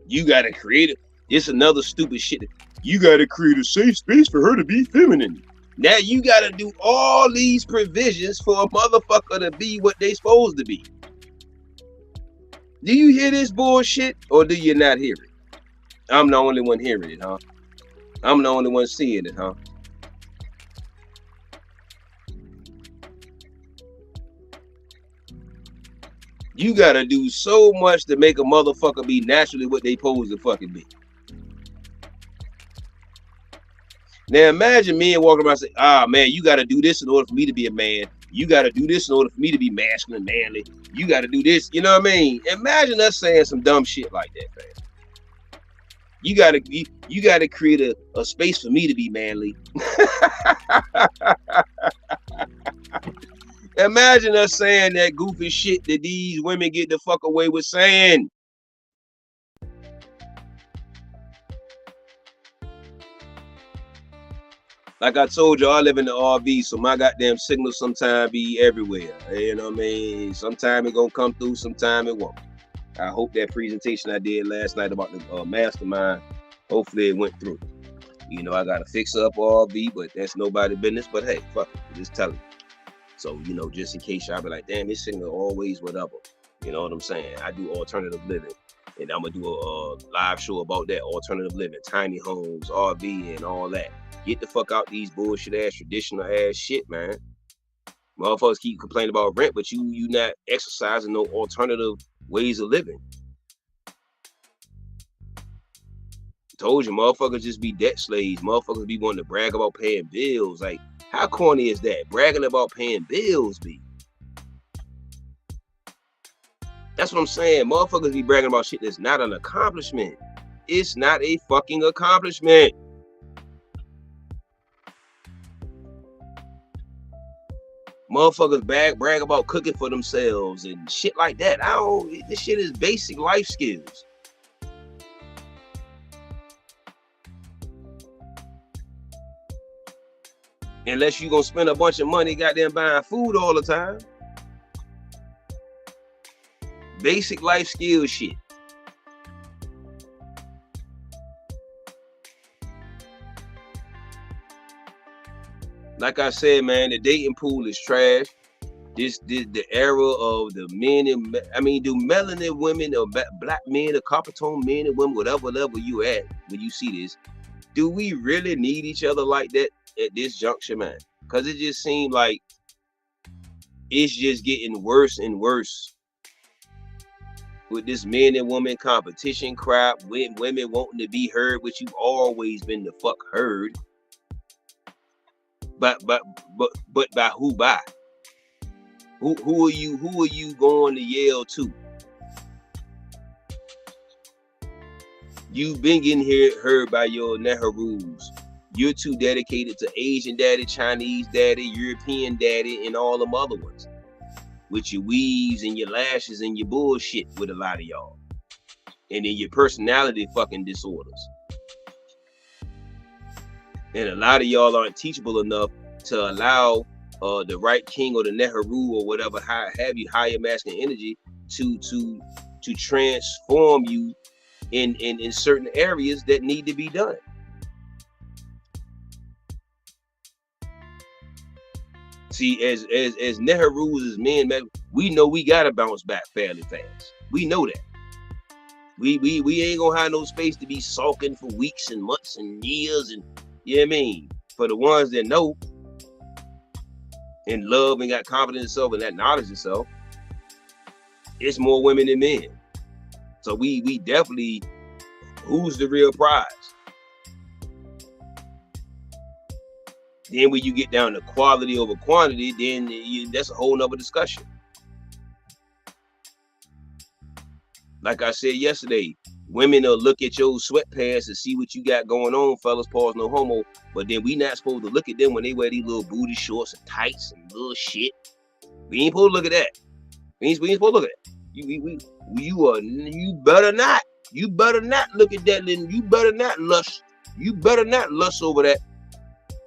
You gotta create it. It's another stupid shit. You gotta create a safe space for her to be feminine. Now you gotta do all these provisions for a motherfucker to be what they supposed to be. Do you hear this bullshit or do you not hear it? I'm the only one hearing it, huh? I'm the only one seeing it, huh? You gotta do so much to make a motherfucker be naturally what they supposed to fucking be. Now imagine me and walking around saying, man, you gotta do this in order for me to be a man. You gotta do this in order for me to be masculine, manly. You gotta do this, you know what I mean? Imagine us saying some dumb shit like that, man. You gotta create a space for me to be manly. Imagine us saying that goofy shit that these women get the fuck away with saying. Like I told you, I live in the RV, so my goddamn signal sometimes be everywhere. You know what I mean? Sometime it gonna come through, sometime it won't. I hope that presentation I did last night about the mastermind, hopefully it went through. You know, I gotta fix up RB, but that's nobody's business. But hey, fuck it, I'm just telling you. So, you know, just in case y'all be like, damn, this singer always whatever. You know what I'm saying? I do alternative living. And I'm gonna do a live show about that, alternative living, tiny homes, RV, and all that. Get the fuck out these bullshit ass, traditional ass shit, man. Motherfuckers keep complaining about rent, but you not exercising no alternative ways of living. Told you, motherfuckers just be debt slaves. Motherfuckers be wanting to brag about paying bills. Like, how corny is that? Bragging about paying bills be. That's what I'm saying. Motherfuckers be bragging about shit that's not an accomplishment. It's not a fucking accomplishment. Motherfuckers brag about cooking for themselves and shit like that. This shit is basic life skills. Unless you gonna spend a bunch of money goddamn buying food all the time. Basic life skill shit. Like I said, man, the dating pool is trash. This the era of the men and do melanin women or black men or copper tone men and women, whatever level you at when you see this, do we really need each other like that at this juncture, man? Because it just seemed like it's just getting worse and worse with this men and women competition crap, with women wanting to be heard, which you've always been the fuck heard. But by who? By who are you going to yell to? You've been getting heard by your Nehrus. You're too dedicated to Asian daddy, Chinese daddy, European daddy, and all them other ones. With your weaves and your lashes and your bullshit with a lot of y'all. And then your personality fucking disorders. And a lot of y'all aren't teachable enough to allow the right king or the Nehru or whatever have you higher masculine energy to transform you in certain areas that need to be done. See, as Nehrus as men, man, we know we gotta bounce back fairly fast. We know that. We ain't gonna have no space to be sulking for weeks and months and years, and you know what I mean? For the ones that know and love and got confidence in themselves and that knowledge itself, it's more women than men. So we definitely, who's the real prize? Then when you get down to quality over quantity, then that's a whole nother discussion. Like I said yesterday, women will look at your sweatpants and see what you got going on, fellas, pause, no homo. But then we not supposed to look at them when they wear these little booty shorts and tights and little shit. We ain't supposed to look at that. We ain't supposed to look at that. You better not. You better not look at that. You better not lust. You better not lust over that.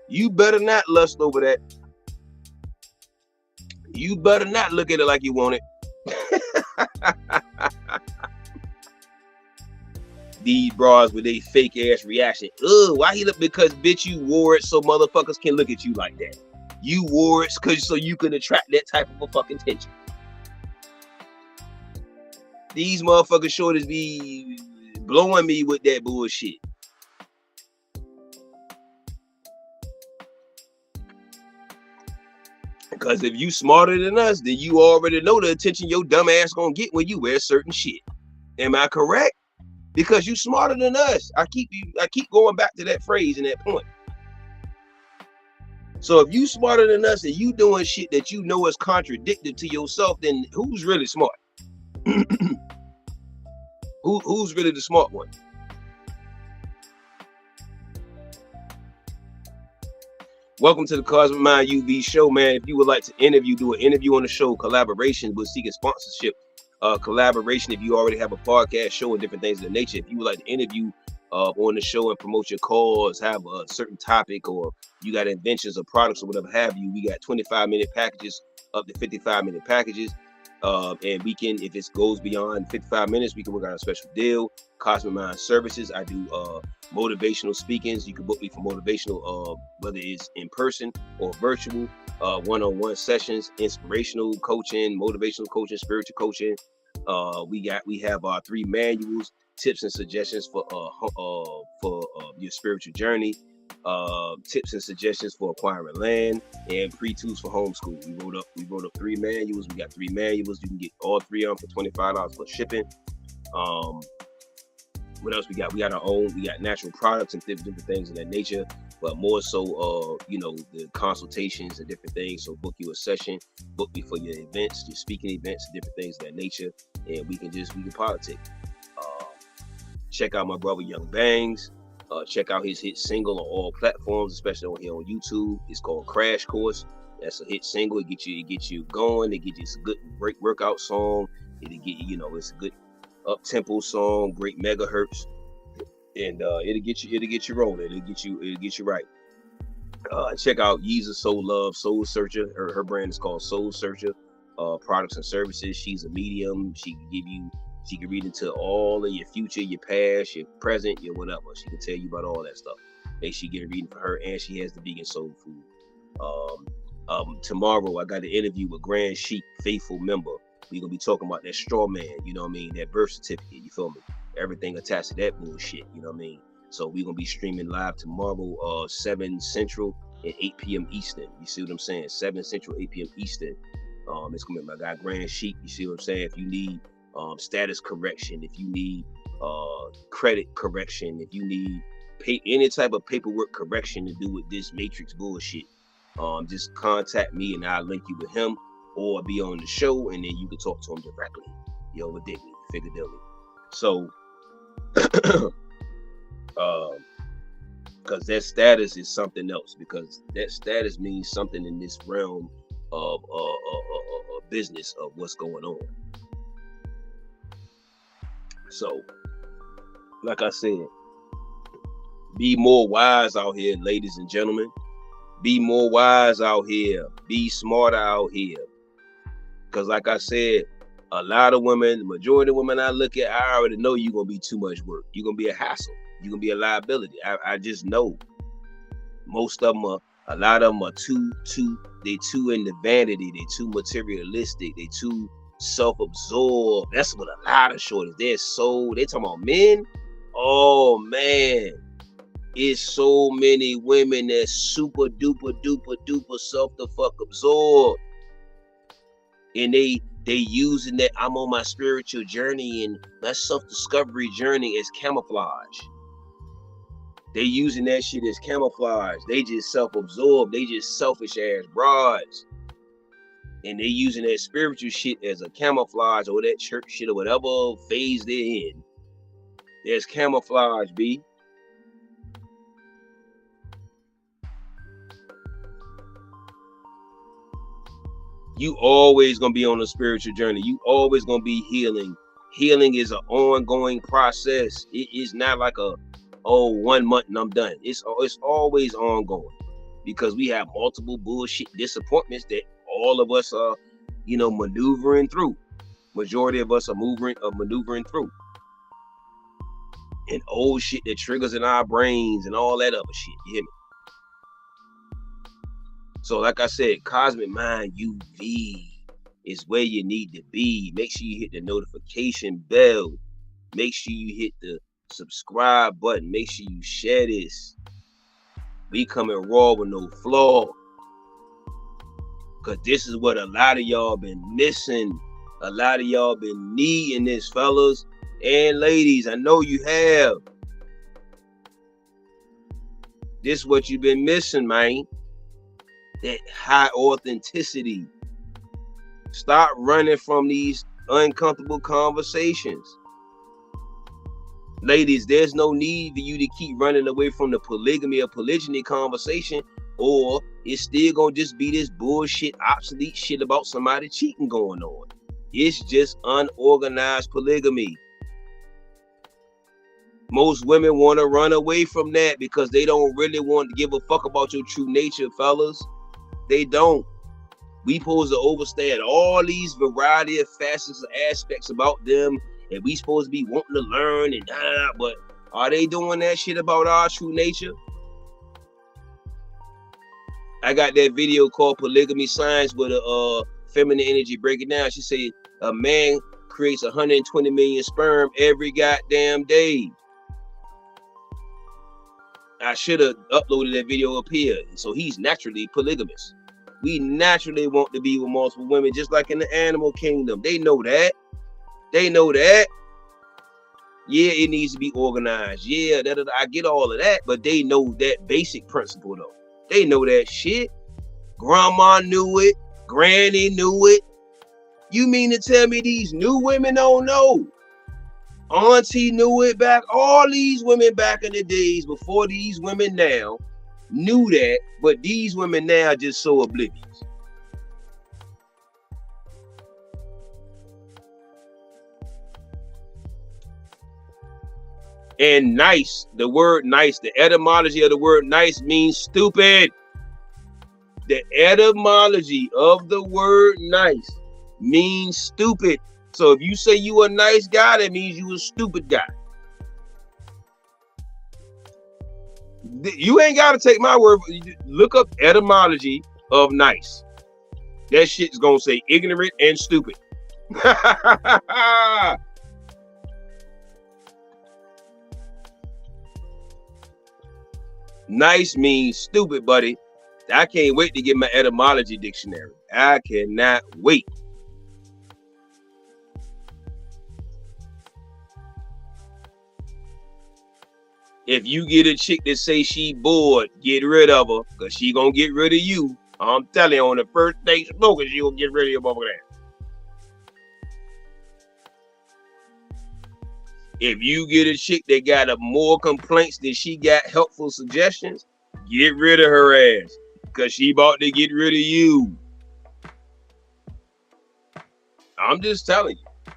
You better not lust over that. You better not look at it like you want it. These bras with a fake ass reaction. Ugh, why he look? Because bitch, you wore it so motherfuckers can look at you like that. You wore it so you can attract that type of a fucking attention. These motherfuckers shorties be blowing me with that bullshit. Because if you smarter than us, then you already know the attention your dumb ass gonna get when you wear certain shit. Am I correct? Because you smarter than us. I keep going back to that phrase and that point. So if you smarter than us and you doing shit that you know is contradictory to yourself, then who's really smart? Who's really the smart one? Welcome to the Cosmic Mind UV show, man. If you would like to do an interview on the show, collaboration, we're seeking sponsorship, collaboration. If you already have a podcast show and different things of that nature, if you would like to interview on the show and promote your cause, have a certain topic, or you got inventions or products or whatever have you, we got 25-minute packages up to 55-minute packages. And we can, if it goes beyond 55 minutes, we can work on a special deal. Cosmic Mind Services. I do motivational speakings. You can book me for motivational, whether it's in person or virtual, one-on-one sessions, inspirational coaching, motivational coaching, spiritual coaching. We have our 3 manuals, tips and suggestions for your spiritual journey, tips and suggestions for acquiring land, and pre-tools for homeschool. We wrote up 3 manuals. We got 3 manuals. You can get all 3 of them for $25 for shipping. What else we got? We got our own. We got natural products and different things of that nature. But more so, the consultations and different things. So book you a session, book me for your events, your speaking events, different things of that nature, and we can politic. Check out my brother Young Bangs. Check out his hit single on all platforms, especially on here on YouTube. It's called Crash Course. That's a hit single. It gets you going. It gets you a good break workout song. It'll get you, it's a good up tempo song, great megahertz, and it'll get you rolling. It'll get you right. Check out Yeezy Soul Love Soul Searcher. Her brand is called Soul Searcher. Products and services. She's a medium. She can read into all of your future, your past, your present, your whatever. She can tell you about all that stuff. Make sure you get a reading for her, and she has the vegan soul food. Tomorrow I got an interview with Grand Sheik, faithful member. We're gonna be talking about that straw man, that birth certificate, you feel me? Everything attached to that bullshit, you know what I mean? So we're gonna be streaming live tomorrow, 7 Central and 8 p.m. Eastern. You see what I'm saying? 7 Central, 8 p.m. Eastern. It's gonna be my guy Grand Sheik. You see what I'm saying? If you need status correction, if you need credit correction, if you need any type of paperwork correction to do with this matrix bullshit, just contact me and I'll link you with him, or be on the show and then you can talk to him directly. You over dig me, figure dilly. So because that status is something else, because that status means something in this realm of business of what's going on. So like I said, be more wise out here, ladies and gentlemen. Be more wise out here. Be smarter out here. Because like I said, a lot of women, the majority of women I look at, I already know you're going to be too much work. You're going to be a hassle. You're going to be a liability. I just know. Most of them a lot of them are too in the vanity. They too materialistic. They too self-absorbed. That's what a lot of shorties. They talking about men. Oh man. It's so many women that's super duper self the fuck absorbed. And they using that I'm on my spiritual journey and my self-discovery journey as camouflage. They using that shit as camouflage. They just self-absorbed. They just selfish ass broads. And they using that spiritual shit as a camouflage, or that church shit or whatever phase they're in. There's camouflage, B. You always gonna be on a spiritual journey. You always gonna be healing. Healing is an ongoing process. It is not like 1 month and I'm done. It's always ongoing, because we have multiple bullshit disappointments that all of us are, maneuvering through. Majority of us are maneuvering through. And old shit that triggers in our brains and all that other shit. You hear me? So like I said, Cosmic Mind UV is where you need to be. Make sure you hit the notification bell. Make sure you hit the subscribe button. Make sure you share this. We coming raw with no flaw. Because this is what a lot of y'all been missing. A lot of y'all been needing this, fellas and ladies. I know you have. This is what you've been missing, man. That high authenticity. Stop running from these uncomfortable conversations. Ladies, there's no need for you to keep running away from the polygamy or polygyny conversation, or it's still gonna just be this bullshit, obsolete shit about somebody cheating going on. It's just unorganized polygamy. Most women want to run away from that because they don't really want to give a fuck about your true nature, fellas. They don't. We supposed to understand all these variety of facets and aspects about them, and we supposed to be wanting to learn and but Are they doing that shit about our true nature? I got that video called Polygamy Science with a feminine energy breaking down. She said a man creates 120 million sperm every goddamn day. I should have uploaded that video up here. So he's naturally polygamous. We naturally want to be with multiple women, just like in the animal kingdom. They know that. They know that. Yeah, it needs to be organized. Yeah, I get all of that, but they know that basic principle though. They know that shit. Grandma knew it. Granny knew it. You mean to tell me these new women don't know? Auntie knew it back. All these women back in the days before these women now knew that, but these women now are just so oblivious. And nice, the word nice, the etymology of the word nice means stupid. The etymology of the word nice means stupid. So if you say you a nice guy, that means you a stupid guy. You ain't got to take my word. Look up etymology of nice. That shit's gonna say ignorant and stupid. Nice means stupid, buddy. I can't wait to get my etymology dictionary. I cannot wait. If you get a chick that say she bored, get rid of her, because she gonna get rid of you. I'm telling you, on the first day smoking, she gonna get rid of you over there. If you get a chick that got more complaints than she got helpful suggestions, get rid of her ass, because she about to get rid of you. I'm just telling you.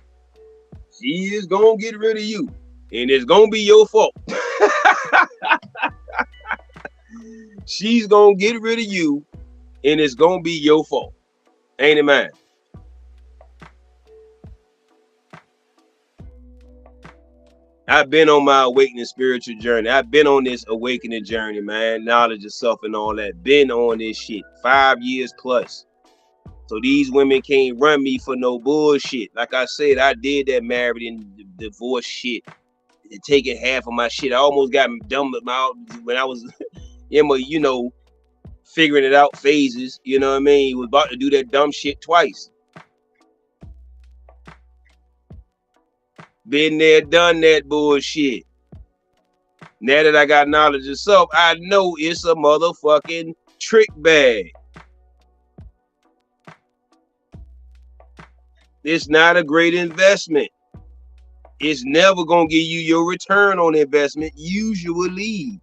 She is gonna get rid of you, and it's gonna be your fault. She's gonna get rid of you, and it's gonna be your fault. Ain't it, man? I've been on my awakening spiritual journey. I've been on this awakening journey, man. Knowledge of self and all that. Been on this shit 5 years plus. So these women can't run me for no bullshit. Like I said, I did that married and divorce shit. Taking half of my shit. I almost got dumb when I was in my, figuring it out phases. You know what I mean? Was about to do that dumb shit twice. Been there, done that bullshit. Now that I got knowledge of self, I know it's a motherfucking trick bag. It's not a great investment. It's never gonna give you your return on investment. Usually,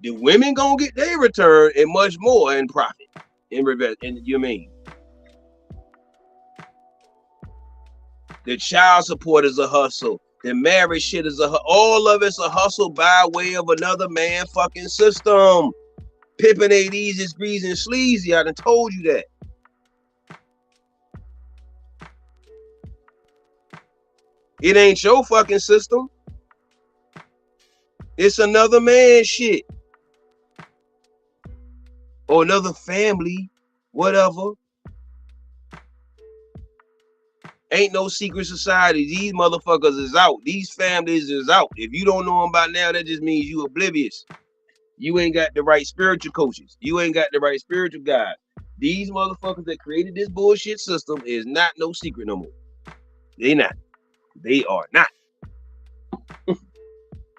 the women gonna get their return and much more in profit. And you mean the child support is a hustle. The marriage shit is all of it's a hustle by way of another man fucking system. Pimping ain't easy, it's greasy and sleazy. I done told you that. It ain't your fucking system. It's another man's shit. Or another family, whatever. Ain't no secret society. These motherfuckers is out. These families is out. If you don't know them by now, that just means you oblivious. You ain't got the right spiritual coaches. You ain't got the right spiritual guides. These motherfuckers that created this bullshit system is not no secret no more. They not. They are not.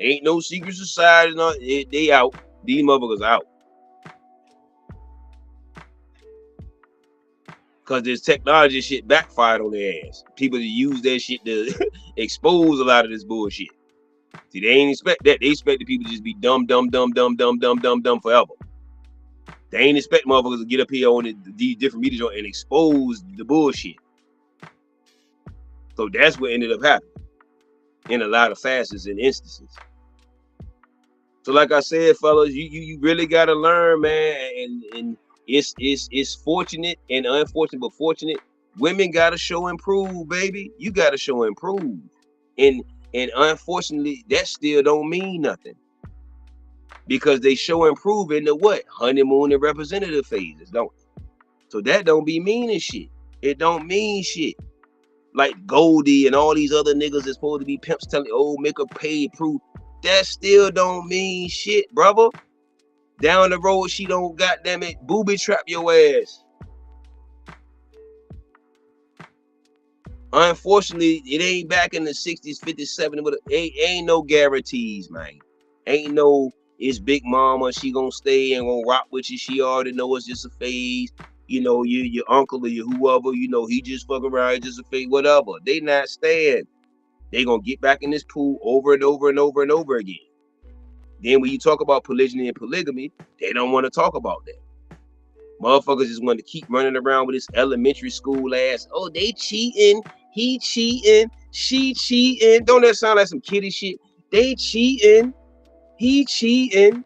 Ain't no secret society. No, they out. These motherfuckers out. Because this technology shit backfired on their ass. People use that shit to expose a lot of this bullshit. See, they ain't expect that. They expect the people to just be dumb forever. They ain't expect motherfuckers to get up here on these different media and expose the bullshit. So that's what ended up happening in a lot of facets and instances. So like I said, fellas, you really gotta learn, man, and it's fortunate and unfortunate, but fortunate. Women gotta show improve, baby. You gotta show improve. And And unfortunately, that still don't mean nothing. Because they show improving the what? Honeymoon and representative phases, don't it? So that don't be meaning shit. It don't mean shit. Like Goldie and all these other niggas that's supposed to be pimps telling, oh, make a paid proof. That still don't mean shit, brother. Down the road, she don't goddamn it booby trap your ass. Unfortunately, it ain't back in the 60s, 50s, 70s, but ain't no guarantees, man. Ain't no it's Big Mama, she gonna stay and gonna rock with you. She already know it's just a phase. You know, your uncle or your whoever, you know, he just fuck around, just a phase, whatever. They not staying. They gonna get back in this pool over and over and over and over again. Then when you talk about polygyny and polygamy, they don't want to talk about that. Motherfuckers just want to keep running around with this elementary school ass. Oh, they cheating. He cheating. She cheating. Don't that sound like some kiddie shit? They cheating. He cheating.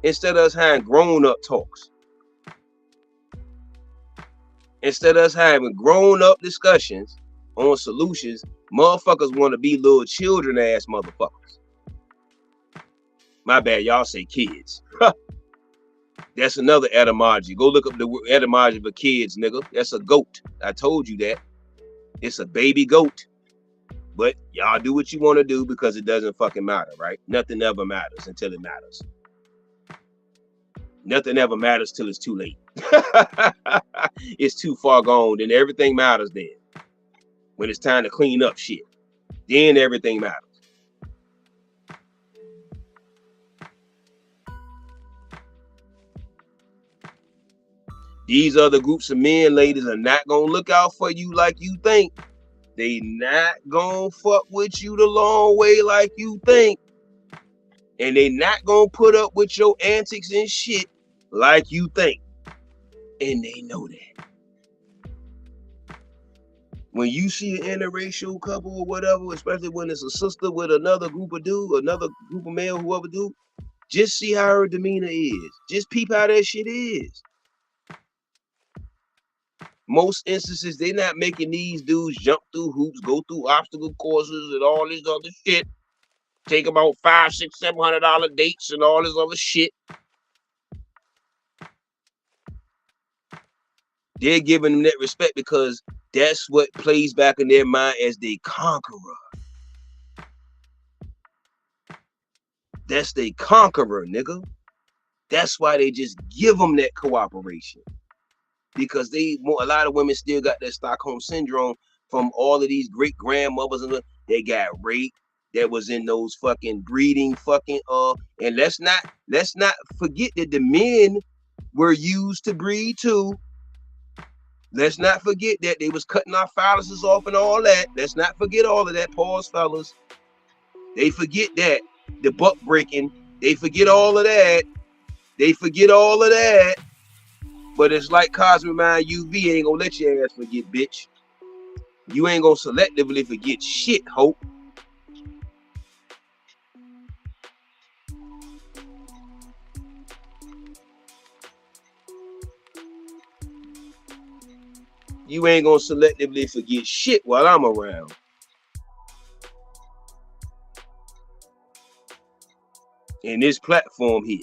Instead of us having grown-up talks. Instead of us having grown-up discussions on solutions, motherfuckers want to be little children ass motherfuckers. My bad, y'all say kids. That's another etymology. Go look up the etymology for kids, nigga. That's a goat. I told you that. It's a baby goat. But y'all do what you want to do because it doesn't fucking matter, right? Nothing ever matters until it matters. Nothing ever matters till it's too late. It's too far gone. Then everything matters then. When it's time to clean up shit. Then everything matters. These other groups of men, ladies, are not going to look out for you like you think. They not going to fuck with you the long way like you think. And they not going to put up with your antics and shit like you think. And they know that. When you see an interracial couple or whatever, especially when it's a sister with another group of dude, another group of male, whoever dude, just see how her demeanor is. Just peep how that shit is. Most instances, they're not making these dudes jump through hoops, go through obstacle courses and all this other shit. Take about $500, $600, $700 dates and all this other shit. They're giving them that respect because that's what plays back in their mind as the conqueror. That's the conqueror, nigga. That's why they just give them that cooperation. Because a lot of women still got that Stockholm syndrome from all of these great grandmothers and they got raped. That was in those fucking breeding fucking and let's not forget that the men were used to breed too. Let's not forget that they was cutting our phalluses off and all that. Let's not forget all of that, pause, fellas. They forget that. The buck breaking, they forget all of that. They forget all of that. But it's like Cosmic Mind UV ain't gonna let your ass forget, bitch. You ain't gonna selectively forget shit, Hope. You ain't gonna selectively forget shit while I'm around. In this platform here.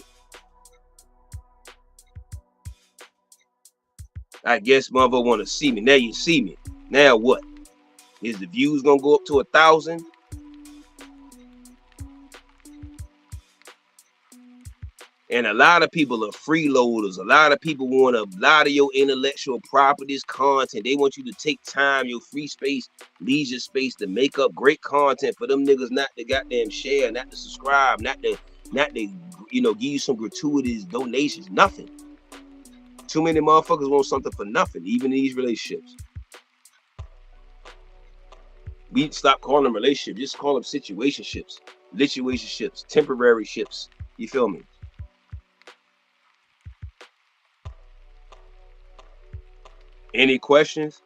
I guess mother wanna see me. Now you see me. Now what? Is the views gonna go up to 1,000? And a lot of people are freeloaders. A lot of people want a lot of your intellectual properties, content. They want you to take time, your free space, leisure space to make up great content for them niggas not to goddamn share, not to subscribe, not to give you some gratuitous donations, nothing. Too many motherfuckers want something for nothing, even in these relationships. We stop calling them relationships, just call them situationships, temporary ships. You feel me? Any questions?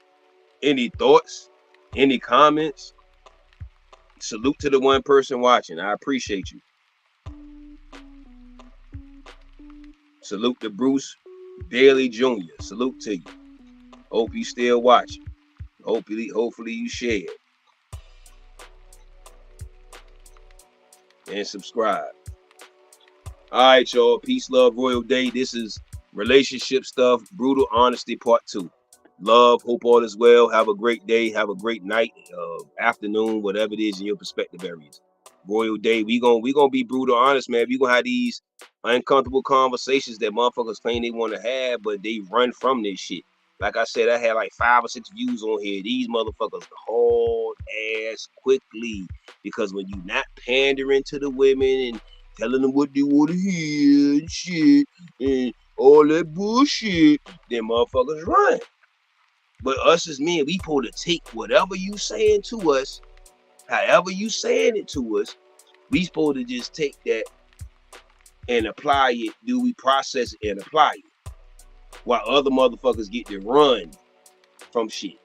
Any thoughts? Any comments? Salute to the one person watching. I appreciate you. Salute to Bruce Bailey Jr. Salute to you. Hope you still watching. Hopefully you share. and subscribe. All right, y'all. Peace, love, royal day. This is relationship stuff, brutal honesty, part 2. Love, hope all is well. Have a great day. Have a great night, afternoon, whatever it is in your perspective areas. Royal day. We gonna be brutal honest, man. We gonna have these uncomfortable conversations that motherfuckers claim they want to have, but they run from this shit. Like I said, I had like 5 or 6 views on here. These motherfuckers hauled ass quickly because when you not pandering to the women and telling them what they want to hear and shit and all that bullshit, then motherfuckers run. But us as men, we supposed to take whatever you saying to us, however you saying it to us, we supposed to just take that and apply it. Do we process it and apply it? While other motherfuckers get to run from shit.